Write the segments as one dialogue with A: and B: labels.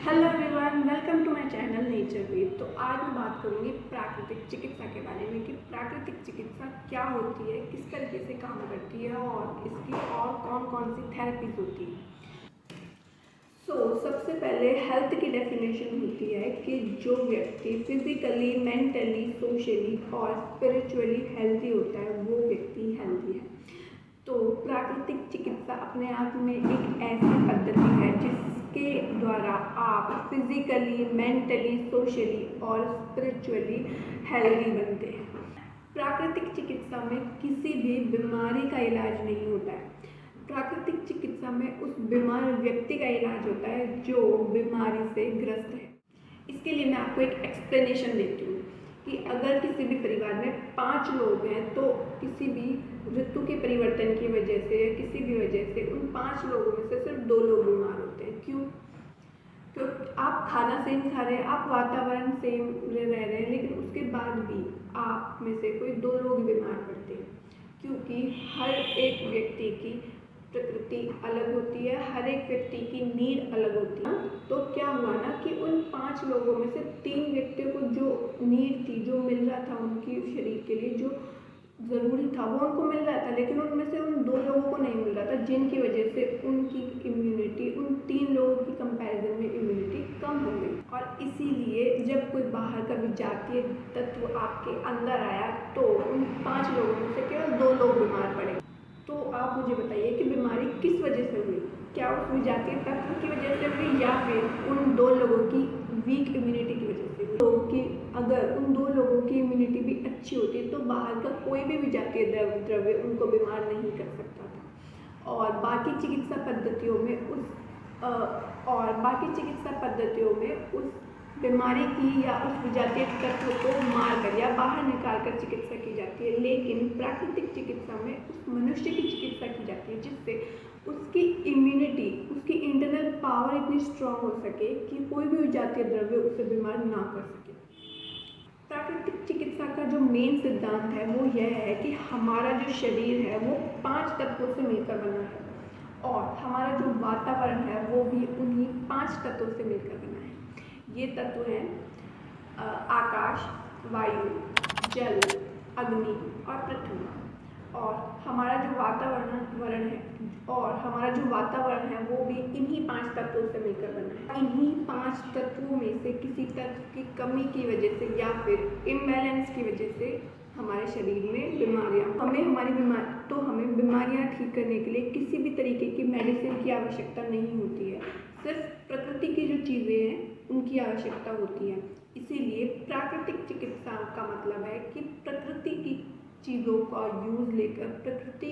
A: Hello everyone, welcome to my channel Nature Ved. तो आज मैं बात करूंगी प्राकृतिक चिकित्सा के बारे में कि प्राकृतिक चिकित्सा क्या होती है, किस तरीके से काम करती है और इसकी और कौन कौन सी थेरेपीज होती है। सबसे पहले हेल्थ की डेफिनेशन होती है कि जो व्यक्ति फिजिकली, मेंटली, सोशली और स्पिरिचुअली हेल्दी होता है वो व्यक्ति हेल्दी है। तो प्राकृतिक चिकित्सा अपने आप में एक ऐसी पद्धति है जिसके द्वारा आप फिजिकली, मेंटली, सोशली और स्पिरिचुअली हेल्दी बनते हैं। प्राकृतिक चिकित्सा में किसी भी बीमारी का इलाज नहीं होता है। प्राकृतिक चिकित्सा में उस बीमार व्यक्ति का इलाज होता है जो बीमारी से ग्रस्त है। इसके लिए मैं आपको एक एक्सप्लेनेशन देती हूँ कि अगर किसी भी परिवार में 5 लोग हैं तो किसी भी ऋतु के परिवर्तन की वजह से या किसी भी वजह से उन 5 लोगों में से सिर्फ 2 लोग बीमार होते हैं। क्यों? क्योंकि आप खाना सेम खा रहे हैं, आप वातावरण सेम रह रहे हैं, लेकिन उसके बाद भी आप में से कोई 2 लोग बीमार पड़ते हैं। क्योंकि हर एक व्यक्ति की प्रकृति अलग होती है, हर एक व्यक्ति की नीड अलग होती है। तो क्या हुआ ना कि उन 5 लोगों में से 3 व्यक्तियों को जो नीड थी, जो मिल रहा था उनकी शरीर के लिए, जो ज़रूरी था वो उनको मिल रहा था, लेकिन उनमें से उन 2 लोगों को नहीं मिल रहा था, जिनकी वजह से उनकी इम्यूनिटी उन 3 लोगों की कंपैरिजन में इम्यूनिटी कम हो गई। और इसीलिए जब कोई बाहर का विजातीय तत्व आपके अंदर आया तो उन 5 लोगों में से केवल 2 लोग बीमार पड़े। तो आप मुझे बताइए कि बीमारी किस वजह से हुई? क्या उस विजातीय तत्व की वजह से हुई या फिर उन 2 लोगों की वीक इम्यूनिटी की वजह से हुई? तो कि अगर उन 2 लोगों की इम्यूनिटी भी अच्छी होती तो बाहर का कोई भी विजातीय द्रव्य उनको बीमार नहीं कर सकता था। और बाकी चिकित्सा पद्धतियों में उस बीमारी की या उस विजातीय तत्व को मार कर या बाहर निकाल कर चिकित्सा की जाती है। लेकिन प्राकृतिक चिकित्सा में उस मनुष्य की चिकित्सा की जाती है जिससे उसकी इम्यूनिटी, उसकी इंटरनल पावर इतनी स्ट्रांग हो सके कि कोई भी विजातीय द्रव्य उसे बीमार ना कर सके। प्राकृतिक चिकित्सा का जो मेन सिद्धांत है वो यह है कि हमारा जो शरीर है वो 5 तत्वों से मिलकर बना है और हमारा जो वातावरण है वो भी उन्हीं 5 तत्वों से मिलकर बना है। ये तत्व हैं आकाश, वायु, जल, अग्नि और पृथ्वी। और हमारा जो वातावरण है वो भी इन्हीं 5 तत्वों से मिलकर बना है। इन्हीं 5 तत्वों में से किसी तत्व की कमी की वजह से या फिर इम्बैलेंस की वजह से हमारे शरीर में हमें बीमारियां ठीक करने के लिए किसी भी तरीके की मेडिसिन की आवश्यकता नहीं होती है। सिर्फ प्रकृति की जो चीज़ें हैं उनकी आवश्यकता होती है। इसीलिए प्राकृतिक चिकित्सा का मतलब है कि प्रकृति की चीज़ों का यूज़ लेकर, प्रकृति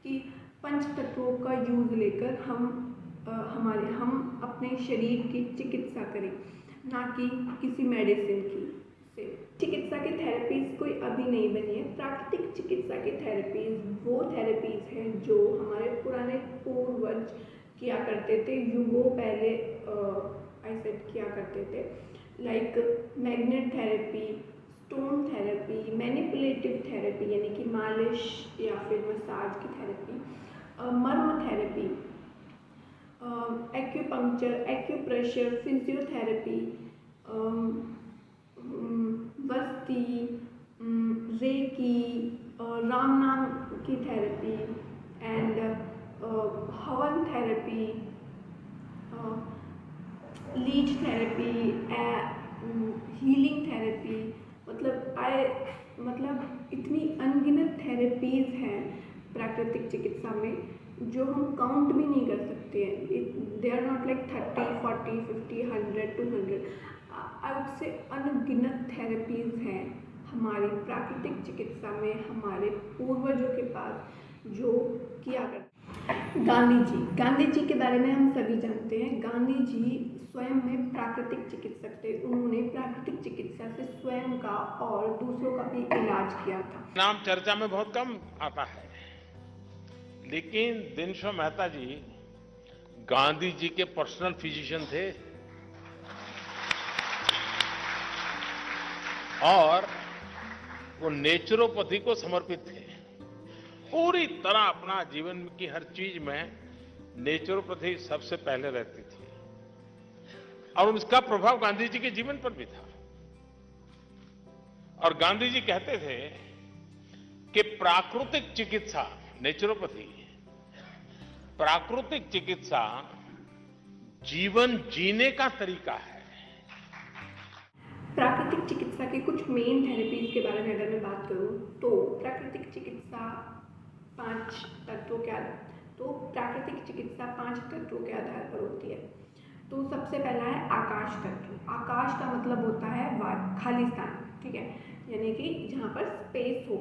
A: की 5 तत्वों का यूज़ लेकर हम अपने शरीर की चिकित्सा करें, ना कि किसी मेडिसिन की से। चिकित्सा की थेरेपीज़ कोई अभी नहीं बनी है। प्राकृतिक चिकित्सा की थेरेपीज़ वो थेरेपीज़ हैं जो हमारे पुराने पूर्वज किया करते थे, युगों पहले ऐसे किया करते थे। Like magnet therapy, stone therapy, manipulative therapy यानी कि मालिश या फिर मसाज की थेरेपी, मर्म थेरेपी, एक्यूपंक्चर, एक्यूप्रेशर, फिजियोथेरेपी, बस्ती, रेकी, राम नाम की थेरेपी एंड हवन therapy, leech therapy, healing therapy, मतलब इतनी अनगिनत थेरेपीज़ हैं प्राकृतिक चिकित्सा में जो हम काउंट भी नहीं कर सकते हैं। They are not like 30, 40, 50, 100, 200। I would say अनगिनत थेरेपीज़ हैं हमारी प्राकृतिक चिकित्सा में, हमारे पूर्वजों के पास जो किया करते। गांधी जी के बारे में हम सभी जानते हैं। गांधी जी स्वयं में प्राकृतिक चिकित्सक थे। उन्होंने प्राकृतिक चिकित्सा से स्वयं का और दूसरों का भी इलाज किया था।
B: नाम चर्चा में बहुत कम आता है, लेकिन दिनशो मेहता जी गांधी जी के पर्सनल फिजिशियन थे और वो नेचुरोपैथी को समर्पित थे। पूरी तरह अपना जीवन की हर चीज में नेचुरोपैथी सबसे पहले रहती थी। और उसका प्रभाव गांधी जी के जीवन पर भी था। और गांधी जी कहते थे कि प्राकृतिक चिकित्सा, नेचुरोपैथी, प्राकृतिक चिकित्सा जीवन जीने का तरीका है।
A: प्राकृतिक चिकित्सा के कुछ मेन थेरेपीज के बारे में अगर मैं बात करूं तो प्राकृतिक चिकित्सा पांच तत्वों के आधार पर होती है। तो सबसे पहला है आकाश तत्व। आकाश का मतलब होता है खाली स्थान, ठीक है, यानी कि जहाँ पर स्पेस हो।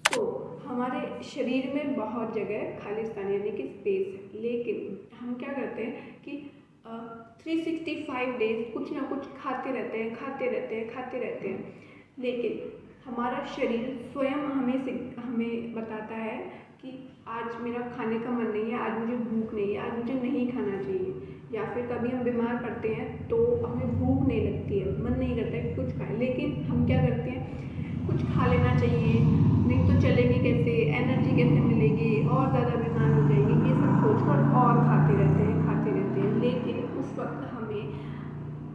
A: तो हमारे शरीर में बहुत जगह खाली स्थान यानी कि स्पेस है, लेकिन हम क्या करते हैं कि 365 डेज कुछ ना कुछ खाते रहते हैं, लेकिन हमारा शरीर स्वयं हमें बताता है कि आज मेरा खाने का मन नहीं है, आज मुझे भूख नहीं है, आज मुझे नहीं खाना चाहिए। या फिर कभी हम बीमार पड़ते हैं तो हमें भूख नहीं लगती है, मन नहीं करता है कुछ खाएं, लेकिन हम क्या करते हैं, कुछ खा लेना चाहिए, नहीं तो चलेंगे कैसे, एनर्जी कैसे मिलेगी, और ज़्यादा बीमार हो जाएंगे, ये सब सोचकर और खाते रहते हैं। लेकिन उस वक्त हमें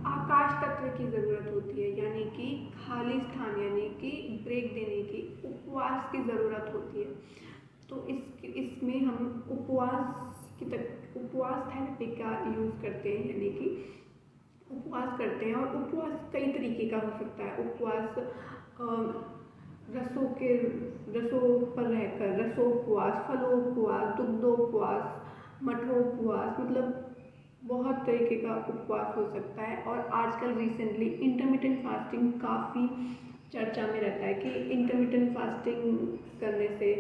A: आकाश तत्व की ज़रूरत होती है, यानी कि खाली स्थान, यानी कि ब्रेक देने की, उपवास की ज़रूरत होती है। तो इसमें हम उपवास थेरेपी का यूज़ करते हैं, यानी कि उपवास करते हैं। और उपवास कई तरीके का हो सकता है। उपवास रसों पर रहकर रसोपवास, फलोपवास, दुग्धोपवास, मठोपवास, मतलब बहुत तरीके का उपवास हो सकता है। और आजकल रिसेंटली इंटरमिटेंट फास्टिंग काफ़ी चर्चा में रहता है कि इंटरमिटेंट फास्टिंग करने से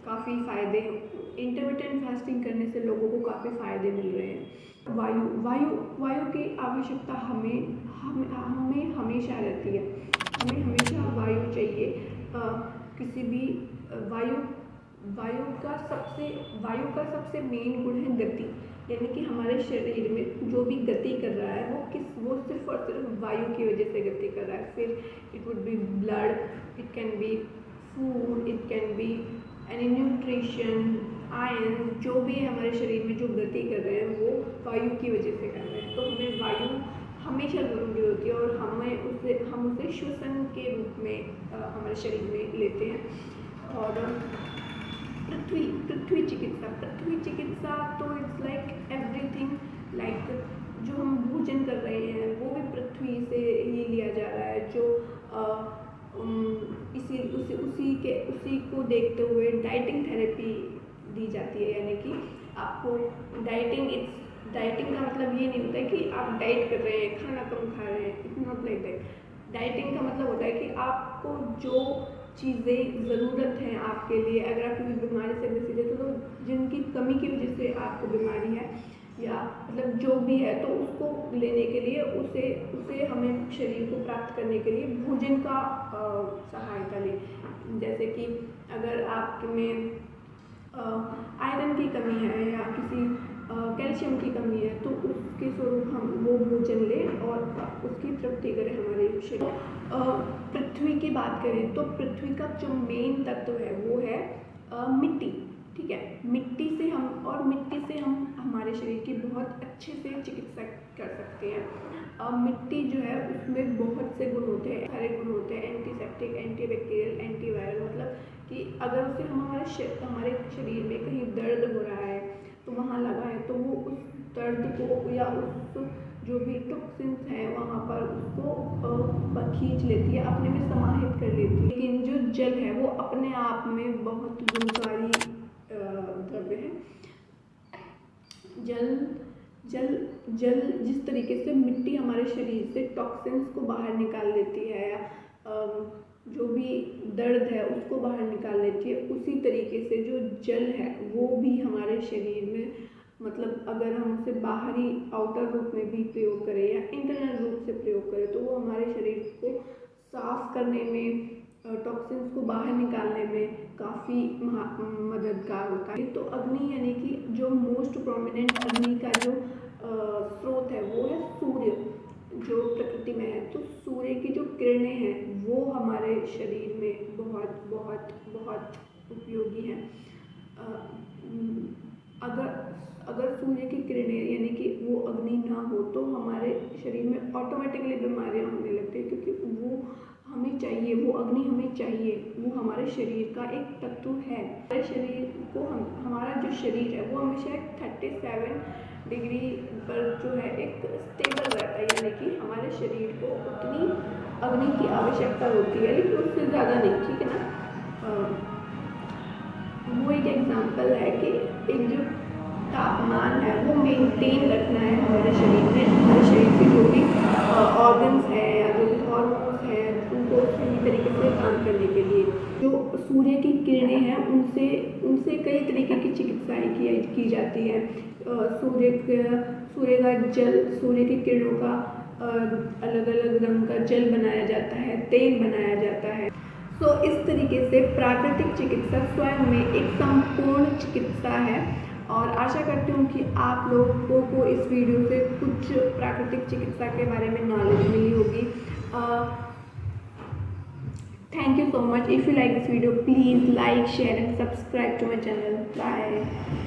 A: काफ़ी फ़ायदे, इंटरमिटेंट फास्टिंग करने से लोगों को काफ़ी फ़ायदे मिल रहे हैं। वायु की आवश्यकता हमें हमेशा रहती है। हमें हमेशा वायु चाहिए। किसी भी वायु का सबसे मेन गुण है गति, यानी कि हमारे शरीर में जो भी गति कर रहा है वो सिर्फ और सिर्फ वायु की वजह से गति कर रहा है। फिर it would be blood, it can be food, it can be any nutrition, iron, जो भी हमारे शरीर में जो गति कर रहे हैं वो वायु की वजह से कर रहे हैं। तो हमें वायु हमेशा ज़रूरी होती है और हम उसे श्वसन के रूप में हमारे शरीर में लेते हैं। और पृथ्वी चिकित्सा तो इट्स लाइक एवरीथिंग, लाइक जो हम भोजन कर रहे हैं वो भी पृथ्वी से ही लिया जा रहा है। जो उसी को देखते हुए डाइटिंग थेरेपी दी जाती है, यानी कि आपको डाइटिंग का मतलब ये नहीं होता है कि आप डाइट कर रहे हैं, खाना कम खा रहे हैं, it's not like that. Dieting का मतलब होता है कि आपको जो चीज़ें ज़रूरत हैं आपके लिए, अगर आप किसी बीमारी से ग्रसित है तो जिनकी कमी की वजह से आपको बीमारी है या मतलब जो भी है, तो उसको लेने के लिए उसे हमें शरीर को प्राप्त करने के लिए भोजन का सहायता लें। जैसे कि अगर आप में आयरन की कमी है या किसी कैल्शियम की कमी है तो उसके स्वरूप हम वो भोजन लें और उसकी तृप्ति करें हमारे शरीर। पृथ्वी की बात करें तो पृथ्वी का जो मेन तत्व है वो है मिट्टी, ठीक है। मिट्टी से हम हमारे शरीर की बहुत अच्छे से चिकित्सा कर सकते हैं। मिट्टी जो है उसमें बहुत से गुण होते हैं, सारे गुण होते हैं, एंटीसेप्टिक, एंटीबैक्टीरियल, एंटीवायरल, मतलब कि अगर उसे हम हमारे शरीर में कहीं दर्द हो रहा है तो वहाँ लगाएं तो वो उस दर्द को या उस जो भी टॉक्सिन्स हैं वहाँ पर उसको खींच लेती है, अपने में समाहित कर लेती है। लेकिन जो जल है वो अपने आप में बहुत गुणकारी द्रव्य है। जल जिस तरीके से मिट्टी हमारे शरीर से टॉक्सिन्स को बाहर निकाल देती है या जो भी दर्द है उसको बाहर निकाल लेती है, उसी तरीके से जो जल है वो भी हमारे शरीर में, मतलब अगर हम उसे बाहरी आउटर रूप में भी प्रयोग करें या इंटरनल रूप से प्रयोग करें तो वो हमारे शरीर को साफ करने में, टॉक्सिन्स को बाहर निकालने में काफ़ी मददगार होता है। तो अग्नि यानी कि जो मोस्ट प्रोमिनेंट अग्नि का जो स्रोत है वो है सूर्य, जो प्रकृति में है। तो सूर्य की जो किरणें हैं वो हमारे शरीर में बहुत बहुत बहुत उपयोगी हैं। अगर सूर्य की किरणें यानी कि वो अग्नि ना हो तो हमारे शरीर में ऑटोमेटिकली बीमारियां होने लगती है, क्योंकि वो हमें चाहिए, वो अग्नि हमें चाहिए, वो हमारे शरीर का एक तत्व है। हमारे शरीर को हमारा जो शरीर है वो हमेशा 37 डिग्री पर जो है एक स्टेबल रहता है, यानी कि हमारे शरीर को उतनी अग्नि की आवश्यकता होती है, लेकिन उससे ज़्यादा नहीं, ठीक है ना। वो एक एग्जांपल है कि एक जो तापमान है वो मेंटेन रखना है हमारे शरीर में, हमारे शरीर के जो भी ऑर्गन्स है या जो भी हॉर्मोन्स है उनको सही तरीके से काम करने के लिए। जो सूर्य की किरणें हैं उनसे कई तरीके की चिकित्साएं की जाती हैं। सूर्य का जल, सूर्य की किरणों का अलग अलग रंग का जल बनाया जाता है, तेल बनाया जाता है। तो इस तरीके से प्राकृतिक चिकित्सा स्वयं में एक संपूर्ण चिकित्सा है, और आशा करती हूँ कि आप लोगों को इस वीडियो से कुछ प्राकृतिक चिकित्सा के बारे में नॉलेज मिली होगी। Thank you so much. If you like this video, please like, share and subscribe to my channel. Bye.